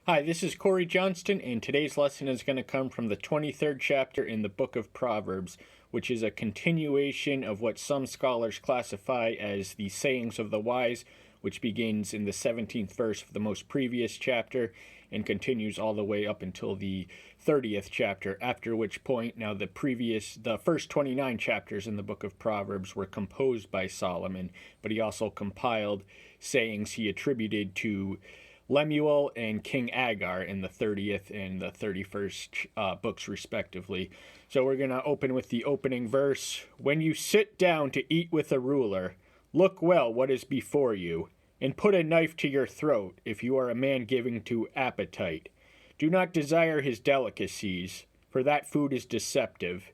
Hi, this is Corey Johnston, and today's lesson is going to come from the 23rd chapter in the book of Proverbs, which is a continuation of what some scholars classify as the sayings of the wise, which begins in the 17th verse of the most previous chapter and continues all the way up until the 30th chapter, after which point now the first 29 chapters in the book of Proverbs were composed by Solomon, but he also compiled sayings he attributed to Lemuel and King Agar in the 30th and the 31st books, respectively. So we're going to open with the opening verse. When you sit down to eat with a ruler, look well what is before you, and put a knife to your throat if you are a man given to appetite. Do not desire his delicacies, for that food is deceptive.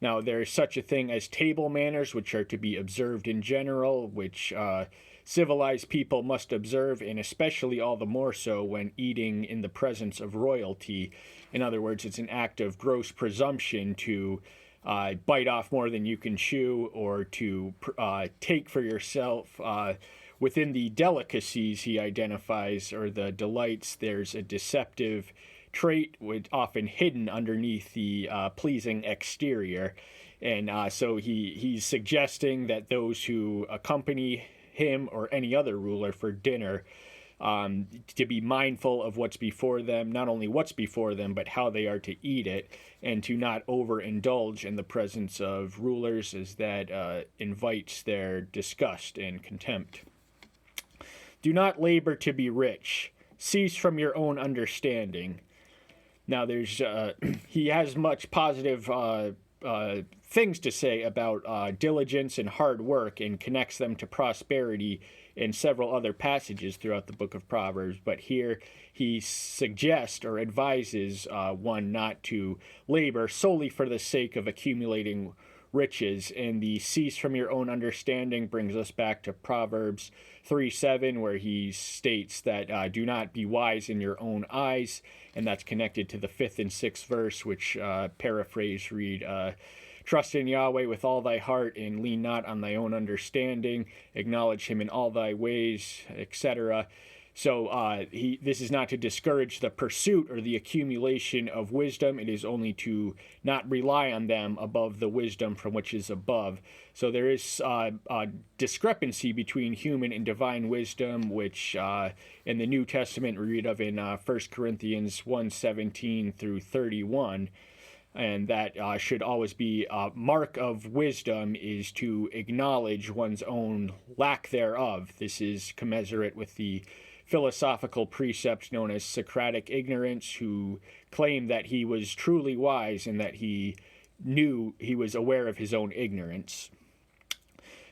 Now, there is such a thing as table manners, which are to be observed in general, which civilized people must observe, and especially all the more so when eating in the presence of royalty. In other words, it's an act of gross presumption to bite off more than you can chew, or to take for yourself. Within the delicacies he identifies, or the delights, there's a deceptive trait, with often hidden underneath the pleasing exterior. And so he's suggesting that those who accompany him or any other ruler for dinner to be mindful of what's before them, not only what's before them, but how they are to eat it, and to not overindulge in the presence of rulers, as that invites their disgust and contempt. Do not labor to be rich. Cease from your own understanding. Now, there's he has much positive things to say about diligence and hard work, and connects them to prosperity in several other passages throughout the book of Proverbs. But here he suggests or advises one not to labor solely for the sake of accumulating riches. And the cease from your own understanding brings us back to Proverbs 3:7, where he states that do not be wise in your own eyes, and that's connected to the 5th and 6th verse, which paraphrase read, trust in Yahweh with all thy heart, and lean not on thy own understanding, acknowledge him in all thy ways, etc. So this is not to discourage the pursuit or the accumulation of wisdom. It is only to not rely on them above the wisdom from which is above. So there is a discrepancy between human and divine wisdom, which in the New Testament we read of in 1 Corinthians 1:17 through 31. And that should always be a mark of wisdom, is to acknowledge one's own lack thereof. This is commensurate with the philosophical precepts known as Socratic ignorance, who claimed that he was truly wise and that he was aware of his own ignorance.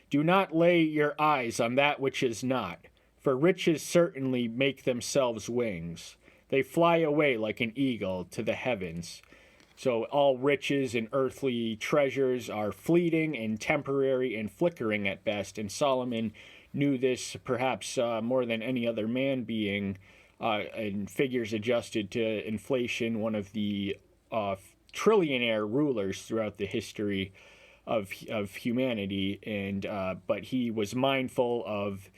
Do not lay your eyes on that which is not, for riches certainly make themselves wings. They fly away like an eagle to the heavens. So all riches and earthly treasures are fleeting and temporary and flickering at best, and Solomon knew this perhaps more than any other man, being, in figures adjusted to inflation, one of the trillionaire rulers throughout the history of humanity. And but he was mindful of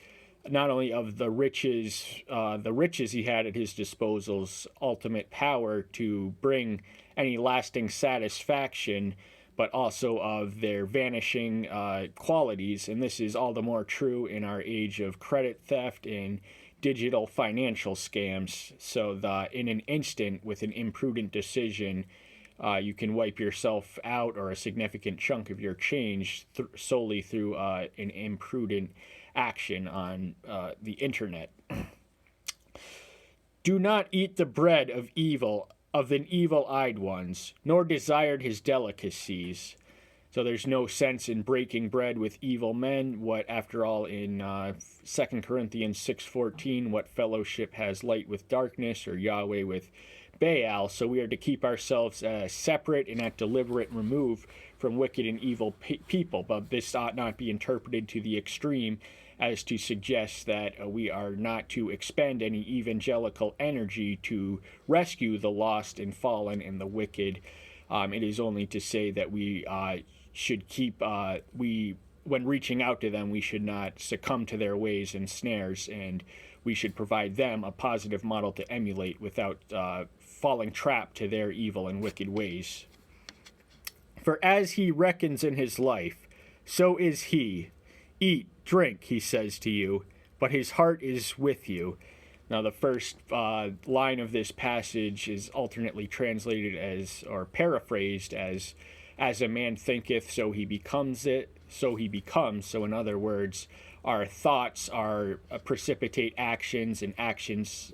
not only of the riches he had at his disposal's ultimate power to bring any lasting satisfaction, but also of their vanishing qualities. And this is all the more true in our age of credit theft and digital financial scams. So in an instant, with an imprudent decision, you can wipe yourself out, or a significant chunk of your change, solely through an imprudent action on the internet. Do not eat the bread of the evil-eyed ones, nor desired his delicacies. So there's no sense in breaking bread with evil men. What, after all, in 2 Corinthians 6:14, what fellowship has light with darkness, or Yahweh with Baal? So we are to keep ourselves separate and at deliberate remove from wicked and evil people. But this ought not be interpreted to the extreme as to suggest that we are not to expend any evangelical energy to rescue the lost and fallen and the wicked. It is only to say that we should keep, when reaching out to them, we should not succumb to their ways and snares. And we should provide them a positive model to emulate without falling trap to their evil and wicked ways. For as he reckons in his life, so is he. Eat, drink, he says to you, but his heart is with you. Now, the first line of this passage is alternately translated as, or paraphrased as a man thinketh, so he becomes it, so he becomes. So, in other words, our thoughts are precipitate actions, and actions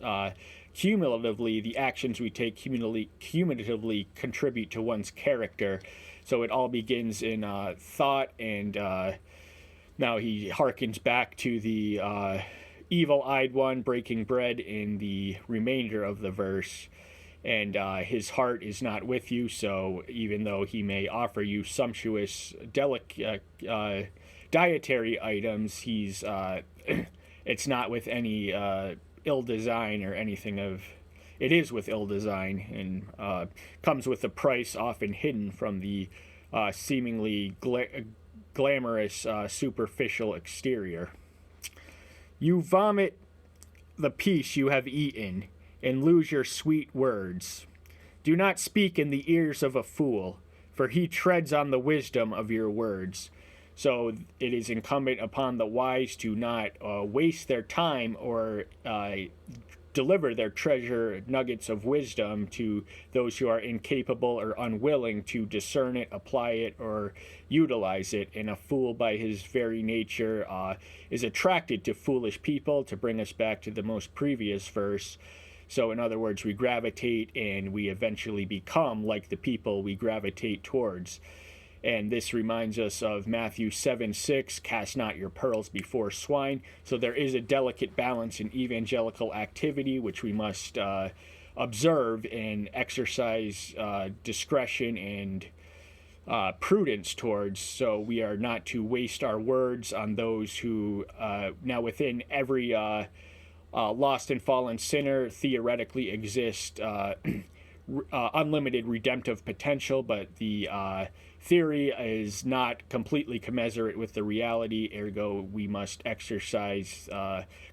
cumulatively, the actions we take cumulatively contribute to one's character. So it all begins in thought, and now he harkens back to the evil-eyed one breaking bread in the remainder of the verse. And his heart is not with you, so even though he may offer you sumptuous, dietary items, he's it's not with any ill design or anything of. It is with ill design, and comes with a price often hidden from the seemingly glamorous, superficial exterior. You vomit the peace you have eaten, and lose your sweet words. Do not speak in the ears of a fool, for he treads on the wisdom of your words. So it is incumbent upon the wise to not waste their time or deliver their treasure nuggets of wisdom to those who are incapable or unwilling to discern it, apply it, or utilize it. And a fool, by his very nature, is attracted to foolish people, to bring us back to the most previous verse. So, in other words, we gravitate and we eventually become like the people we gravitate towards. And this reminds us of Matthew 7:6, cast not your pearls before swine. So there is a delicate balance in evangelical activity, which we must observe and exercise discretion and prudence towards. So we are not to waste our words on those who, now within every lost and fallen sinner theoretically exist unlimited redemptive potential, but the theory is not completely commensurate with the reality. Ergo, we must exercise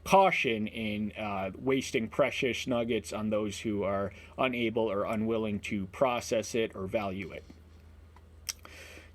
caution in wasting precious nuggets on those who are unable or unwilling to process it or value it.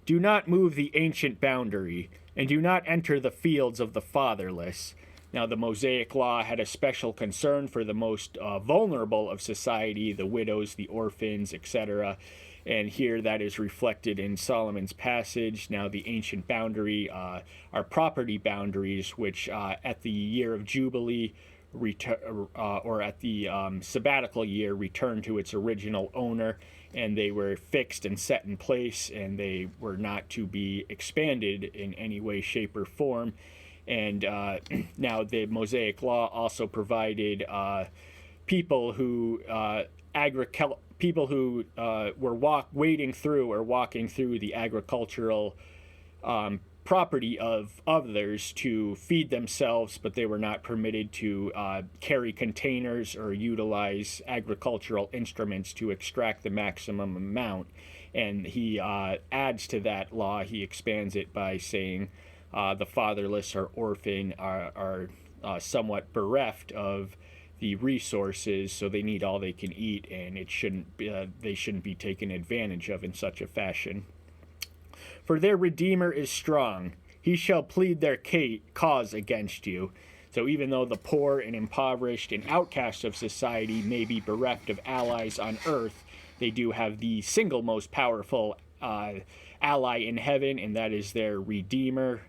Do not move the ancient boundary, and do not enter the fields of the fatherless. Now, the Mosaic Law had a special concern for the most vulnerable of society, the widows, the orphans, etc. And here that is reflected in Solomon's passage. Now, the ancient boundary are property boundaries, which at the year of Jubilee or at the sabbatical year return to its original owner, and they were fixed and set in place, and they were not to be expanded in any way, shape, or form. And now the Mosaic Law also provided people who were wading through or walking through the agricultural property of others to feed themselves, but they were not permitted to carry containers or utilize agricultural instruments to extract the maximum amount. And he adds to that law, he expands it by saying the fatherless or orphan are somewhat bereft of the resources, so they need all they can eat, and they shouldn't be taken advantage of in such a fashion. For their Redeemer is strong; he shall plead their cause against you. So even though the poor and impoverished and outcasts of society may be bereft of allies on earth, they do have the single most powerful ally in heaven, and that is their Redeemer,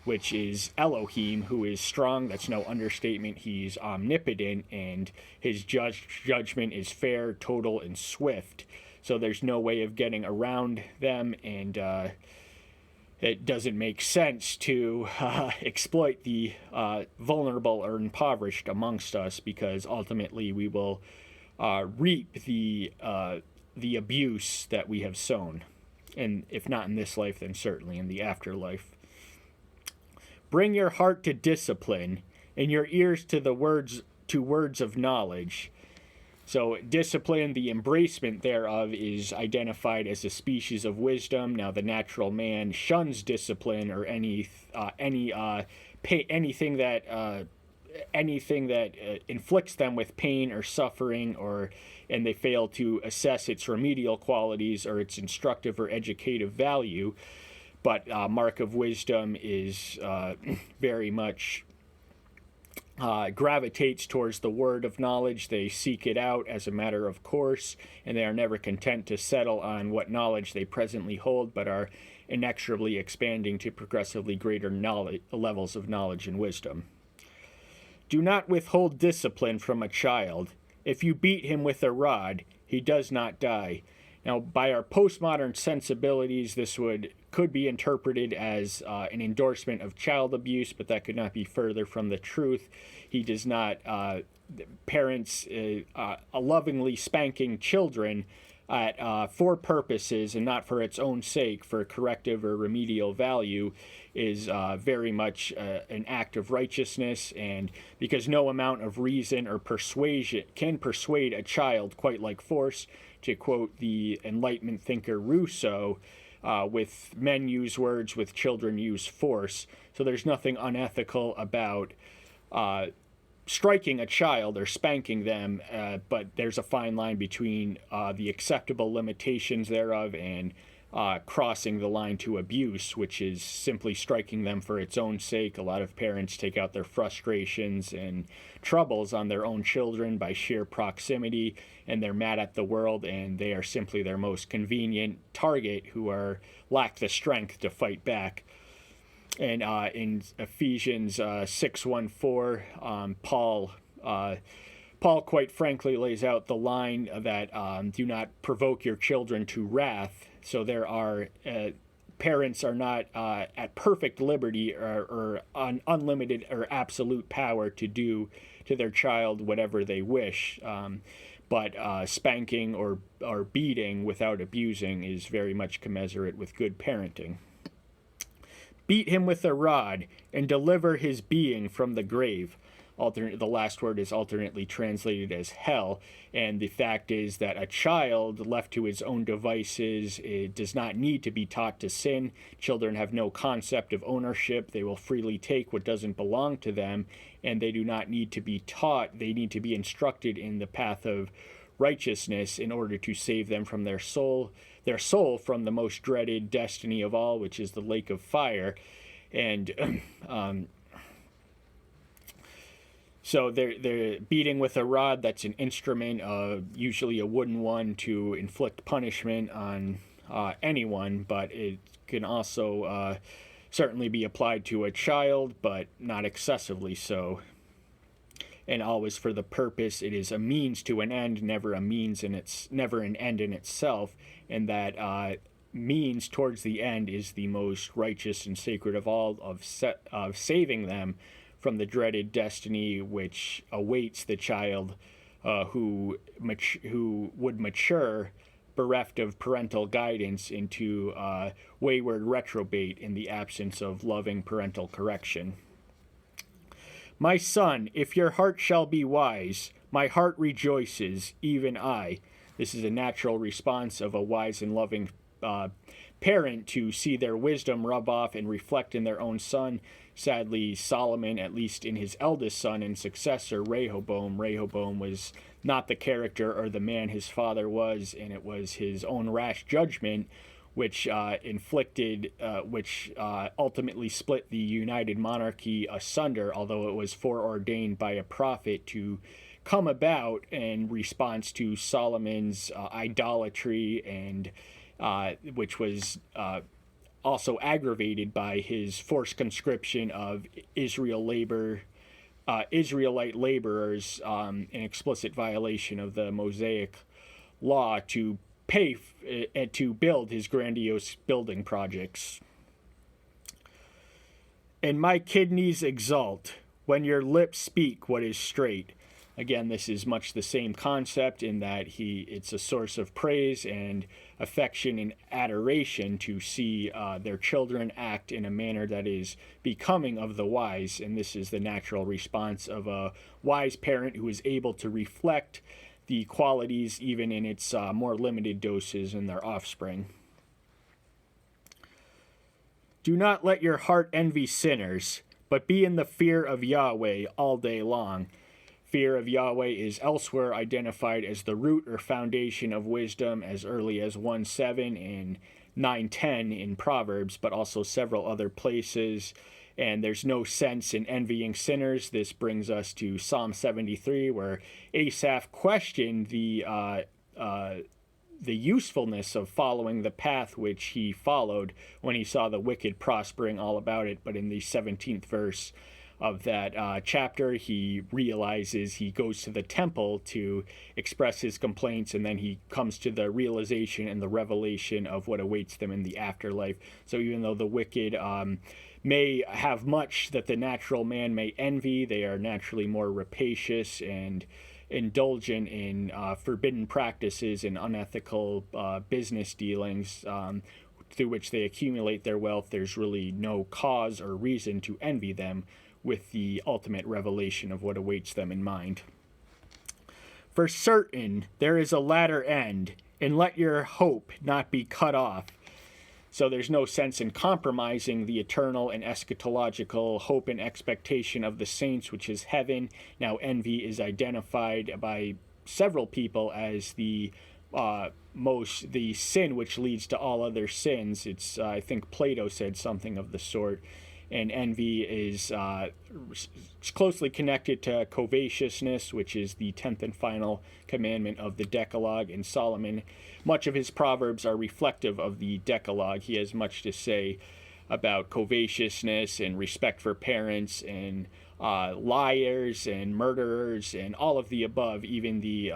which is Elohim, who is strong. That's no understatement. He's omnipotent, and his judgment is fair, total, and swift. So there's no way of getting around them, and it doesn't make sense to exploit the vulnerable or impoverished amongst us, because ultimately we will reap the abuse that we have sown. And if not in this life, then certainly in the afterlife. Bring your heart to discipline, and your ears to the words of knowledge. So discipline, the embracement thereof, is identified as a species of wisdom. Now, the natural man shuns discipline or anything that anything that inflicts them with pain or suffering, and they fail to assess its remedial qualities or its instructive or educative value. But mark of wisdom is very much gravitates towards the word of knowledge. They seek it out as a matter of course, and they are never content to settle on what knowledge they presently hold, but are inexorably expanding to progressively greater levels of knowledge and wisdom. Do not withhold discipline from a child. If you beat him with a rod, he does not die. Now, by our postmodern sensibilities, this could be interpreted as an endorsement of child abuse, but that could not be further from the truth. He does not, parents lovingly spanking children for purposes and not for its own sake, for corrective or remedial value, is very much an act of righteousness, and because no amount of reason or persuasion can persuade a child quite like force. To quote the Enlightenment thinker Rousseau, with men use words, with children use force. So there's nothing unethical about striking a child or spanking them, but there's a fine line between the acceptable limitations thereof and crossing the line to abuse, which is simply striking them for its own sake. A lot of parents take out their frustrations and troubles on their own children by sheer proximity, and they're mad at the world, and they are simply their most convenient target who lack the strength to fight back. And in Ephesians 6:1-4, Paul quite frankly lays out the line that do not provoke your children to wrath. So there are parents are not at perfect liberty or unlimited or absolute power to do to their child whatever they wish. But spanking or beating without abusing is very much commensurate with good parenting. Beat him with a rod and deliver his being from the grave. The last word is alternately translated as hell, and the fact is that a child left to his own devices does not need to be taught to sin. Children have no concept of ownership. They will freely take what doesn't belong to them, and they do not need to be taught. They need to be instructed in the path of righteousness in order to save them from their soul from the most dreaded destiny of all, which is the lake of fire. And so they're beating with a rod. That's an instrument, usually a wooden one, to inflict punishment on anyone, but it can also certainly be applied to a child, but not excessively so. And always for the purpose. It is a means to an end, never an end in itself, and that means towards the end is the most righteous and sacred of all, of saving them from the dreaded destiny which awaits the child who would mature bereft of parental guidance into wayward reprobate in the absence of loving parental correction. My son, if your heart shall be wise, my heart rejoices, even I. This is a natural response of a wise and loving parent to see their wisdom rub off and reflect in their own son. Sadly, Solomon, at least in his eldest son and successor, Rehoboam was not the character or the man his father was, and it was his own rash judgment which ultimately split the united monarchy asunder, although it was foreordained by a prophet to come about in response to Solomon's idolatry, and which was also aggravated by his forced conscription of Israelite laborers, an explicit violation of the Mosaic law to pay to build his grandiose building projects. And my kidneys exult when your lips speak what is straight. Again, this is much the same concept in that it's a source of praise and affection and adoration to see their children act in a manner that is becoming of the wise, and this is the natural response of a wise parent who is able to reflect the qualities even in its more limited doses in their offspring. Do not let your heart envy sinners, but be in the fear of Yahweh all day long. Fear of Yahweh is elsewhere identified as the root or foundation of wisdom as early as 1:7 and 9:10 in Proverbs, but also several other places. And there's no sense in envying sinners. This brings us to Psalm 73, where Asaph questioned the usefulness of following the path which he followed when he saw the wicked prospering all about it. But in the 17th verse of that chapter, he realizes, he goes to the temple to express his complaints, and then he comes to the realization and the revelation of what awaits them in the afterlife. So even though the wicked may have much that the natural man may envy, they are naturally more rapacious and indulgent in forbidden practices and unethical business dealings through which they accumulate their wealth. There's really no cause or reason to envy them, with the ultimate revelation of what awaits them in mind. For certain there is a latter end, and let your hope not be cut off. So there's no sense in compromising the eternal and eschatological hope and expectation of the saints, which is heaven. Now, envy is identified by several people as the sin which leads to all other sins. It's I think Plato said something of the sort. And envy is closely connected to covetousness, which is the 10th and final commandment of the Decalogue. And Solomon, much of his Proverbs are reflective of the Decalogue. He has much to say about covetousness and respect for parents and liars and murderers and all of the above, even the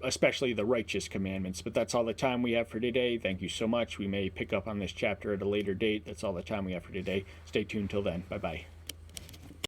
especially the righteous commandments. But that's all the time we have for today. Thank you so much. We may pick up on this chapter at a later date. That's all the time we have for today. Stay tuned till then. Bye-bye.